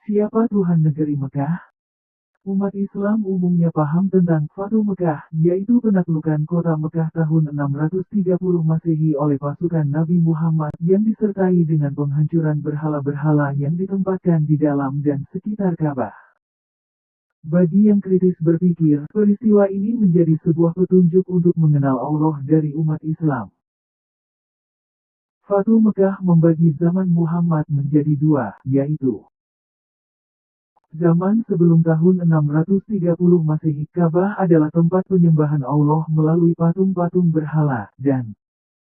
Siapa Tuhan negeri Mekah? Umat Islam umumnya paham tentang Fatu Mekah, yaitu penaklukan kota Mekah tahun 630 Masehi oleh pasukan Nabi Muhammad yang disertai dengan penghancuran berhala-berhala yang ditempatkan di dalam dan sekitar Ka'bah. Bagi yang kritis berpikir, peristiwa ini menjadi sebuah petunjuk untuk mengenal Allah dari umat Islam. Fatu Mekah membagi zaman Muhammad menjadi dua, yaitu zaman sebelum tahun 630 Masehi. Ka'bah adalah tempat penyembahan Allah melalui patung-patung berhala, dan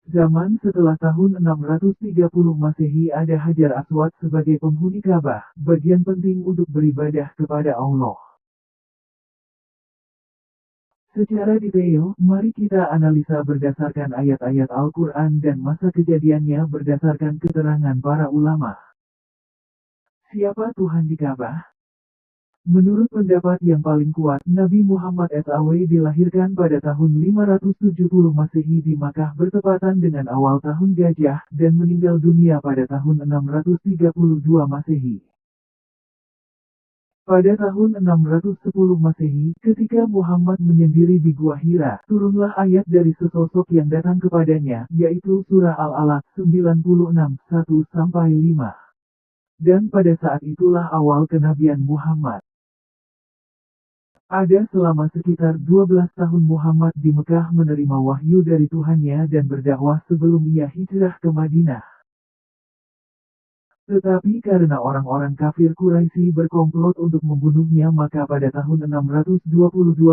zaman setelah tahun 630 Masehi ada Hajar Aswad sebagai penghuni Ka'bah, bagian penting untuk beribadah kepada Allah. Secara detail, mari kita analisa berdasarkan ayat-ayat Al-Quran dan masa kejadiannya berdasarkan keterangan para ulama. Siapa Tuhan di Ka'bah? Menurut pendapat yang paling kuat, Nabi Muhammad SAW dilahirkan pada tahun 570 Masehi di Makkah bertepatan dengan awal tahun Gajah, dan meninggal dunia pada tahun 632 Masehi. Pada tahun 610 Masehi, ketika Muhammad menyendiri di Gua Hira, turunlah ayat dari sesosok yang datang kepadanya, yaitu Surah Al-Alaq 96, 1-5. Dan pada saat itulah awal kenabian Muhammad. Ada selama sekitar 12 tahun Muhammad di Mekah menerima wahyu dari Tuhannya dan berdakwah sebelum ia hijrah ke Madinah. Tetapi karena orang-orang kafir Quraisy berkomplot untuk membunuhnya, maka pada tahun 622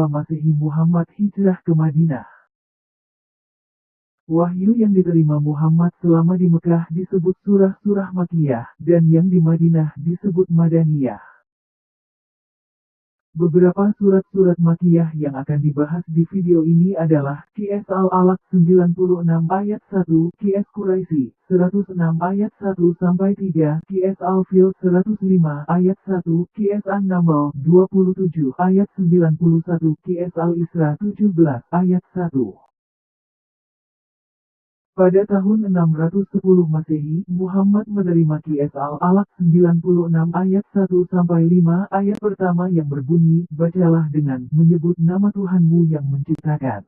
Masehi Muhammad hijrah ke Madinah. Wahyu yang diterima Muhammad selama di Mekah disebut surah-surah Makkiyah, dan yang di Madinah disebut Madaniyah. Beberapa surat-surat Makkiyah yang akan dibahas di video ini adalah Qs Al-Alaq 96 ayat 1, Qs Quraisy 106 ayat 1-3, Qs Al-Fil 105 ayat 1, Qs An-Naml 27 ayat 91, Qs Al-Isra 17 ayat 1. Pada tahun 610 Masehi, Muhammad menerima Qs Al-Alaq 96 ayat 1-5 ayat pertama yang berbunyi, bacalah dengan menyebut nama Tuhanmu yang menciptakan.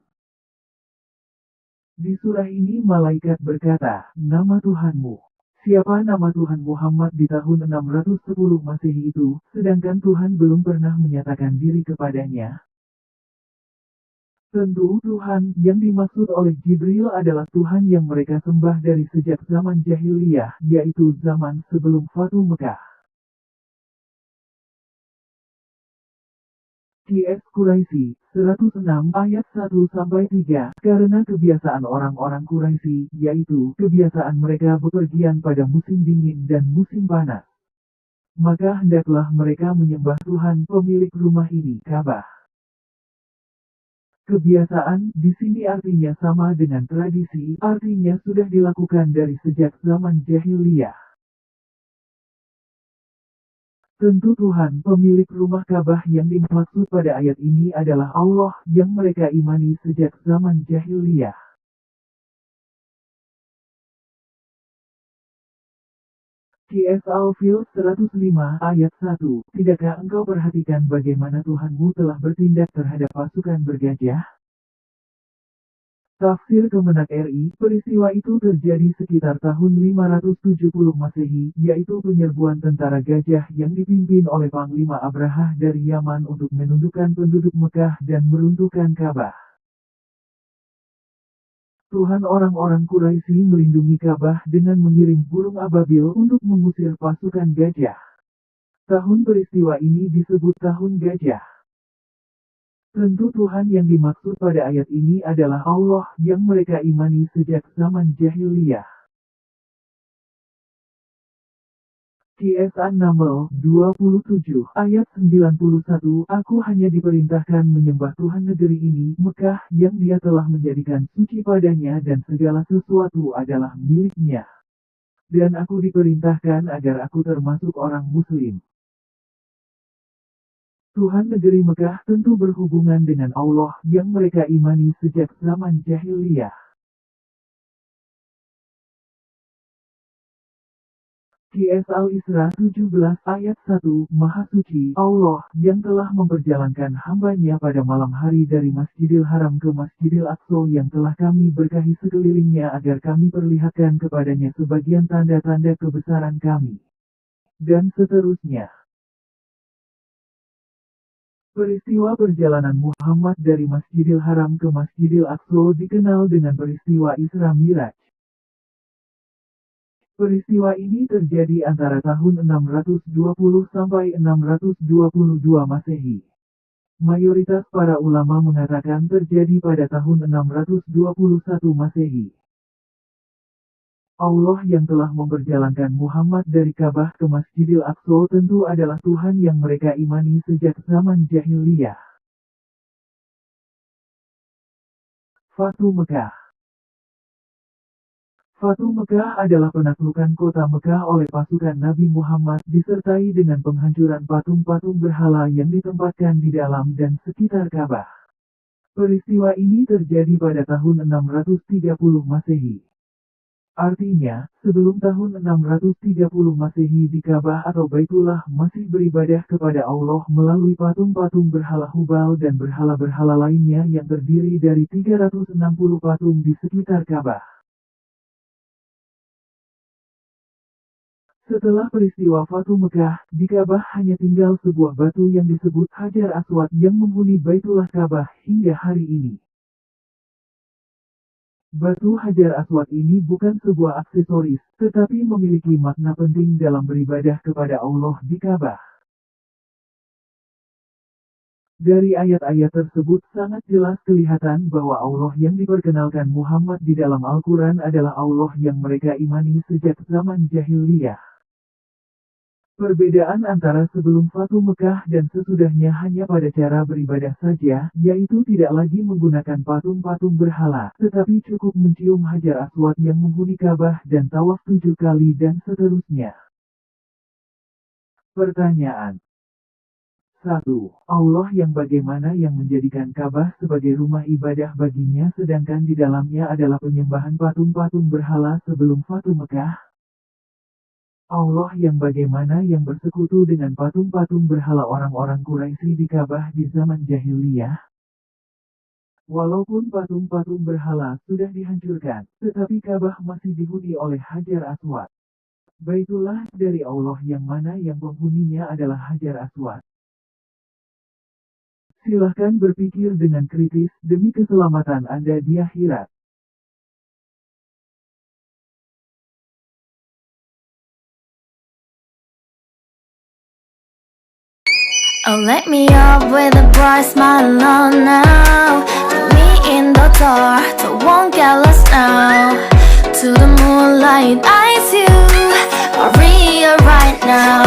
Di surah ini malaikat berkata, nama Tuhanmu. Siapa nama Tuhan Muhammad di tahun 610 Masehi itu, sedangkan Tuhan belum pernah menyatakan diri kepadanya? Tentu Tuhan yang dimaksud oleh Jibril adalah Tuhan yang mereka sembah dari sejak zaman jahiliyah, yaitu zaman sebelum Fatu Mekah. Qs Quraisy 106 ayat 1-3, karena kebiasaan orang-orang Quraisy, yaitu kebiasaan mereka bepergian pada musim dingin dan musim panas. Maka hendaklah mereka menyembah Tuhan pemilik rumah ini, Ka'bah. Kebiasaan di sini artinya sama dengan tradisi, artinya sudah dilakukan dari sejak zaman jahiliyah. Tentu Tuhan pemilik rumah Ka'bah yang dimaksud pada ayat ini adalah Allah yang mereka imani sejak zaman jahiliyah. Qs Al-Fil 105 ayat 1, tidakkah engkau perhatikan bagaimana Tuhanmu telah bertindak terhadap pasukan bergajah? Tafsir Kemenak RI, peristiwa itu terjadi sekitar tahun 570 Masehi, yaitu penyerbuan tentara gajah yang dipimpin oleh Panglima Abrahah dari Yaman untuk menundukkan penduduk Mekah dan meruntuhkan Ka'bah. Tuhan orang-orang Quraisy melindungi Ka'bah dengan mengirim burung ababil untuk mengusir pasukan gajah. Tahun peristiwa ini disebut Tahun Gajah. Tentu Tuhan yang dimaksud pada ayat ini adalah Allah yang mereka imani sejak zaman jahiliyah. Qs An-Naml 27 ayat 91, aku hanya diperintahkan menyembah Tuhan negeri ini, Mekah, yang dia telah menjadikan suci padanya dan segala sesuatu adalah miliknya. Dan aku diperintahkan agar aku termasuk orang muslim. Tuhan negeri Mekah tentu berhubungan dengan Allah yang mereka imani sejak zaman jahiliyah. QS Al-Isra 17 ayat 1, Maha Suci Allah yang telah memperjalankan hambanya pada malam hari dari Masjidil Haram ke Masjidil Aqsa yang telah kami berkahi sekelilingnya agar kami perlihatkan kepadanya sebagian tanda-tanda kebesaran kami. Dan seterusnya. Peristiwa perjalanan Muhammad dari Masjidil Haram ke Masjidil Aqsa dikenal dengan peristiwa Isra Miraj. Peristiwa ini terjadi antara tahun 620 sampai 622 Masehi. Mayoritas para ulama mengatakan terjadi pada tahun 621 Masehi. Allah yang telah memperjalankan Muhammad dari Ka'bah ke Masjidil Aqsa tentu adalah Tuhan yang mereka imani sejak zaman jahiliyah. Fatu Mekah. Fatu Mekah adalah penaklukan kota Mekah oleh pasukan Nabi Muhammad disertai dengan penghancuran patung-patung berhala yang ditempatkan di dalam dan sekitar Ka'bah. Peristiwa ini terjadi pada tahun 630 Masehi. Artinya, sebelum tahun 630 Masehi di Ka'bah atau Baitullah masih beribadah kepada Allah melalui patung-patung berhala Hubal dan berhala-berhala lainnya yang terdiri dari 360 patung di sekitar Ka'bah. Setelah peristiwa Fatu Mekah, di Ka'bah hanya tinggal sebuah batu yang disebut Hajar Aswad yang menghuni Baitullah Ka'bah hingga hari ini. Batu Hajar Aswad ini bukan sebuah aksesoris, tetapi memiliki makna penting dalam beribadah kepada Allah di Ka'bah. Dari ayat-ayat tersebut sangat jelas kelihatan bahwa Allah yang diperkenalkan Muhammad di dalam Al-Quran adalah Allah yang mereka imani sejak zaman jahiliyah. Perbedaan antara sebelum Fatu Mekah dan sesudahnya hanya pada cara beribadah saja, yaitu tidak lagi menggunakan patung-patung berhala, tetapi cukup mencium Hajar Aswad yang menghuni Ka'bah dan tawaf 7 kali dan seterusnya. Pertanyaan 1. Allah yang bagaimana yang menjadikan Ka'bah sebagai rumah ibadah baginya sedangkan di dalamnya adalah penyembahan patung-patung berhala sebelum Fatu Mekah? Allah yang bagaimana yang bersekutu dengan patung-patung berhala orang-orang Quraisy di Ka'bah di zaman jahiliyah? Walaupun patung-patung berhala sudah dihancurkan, tetapi Ka'bah masih dihuni oleh Hajar Aswad. Baitullah dari Allah yang mana yang penghuninya adalah Hajar Aswad. Silahkan berpikir dengan kritis demi keselamatan Anda di akhirat. Oh, let me up with a bright smile on now. Put me in the dark, so won't get lost now. To the moonlight, eyes you, Maria right now.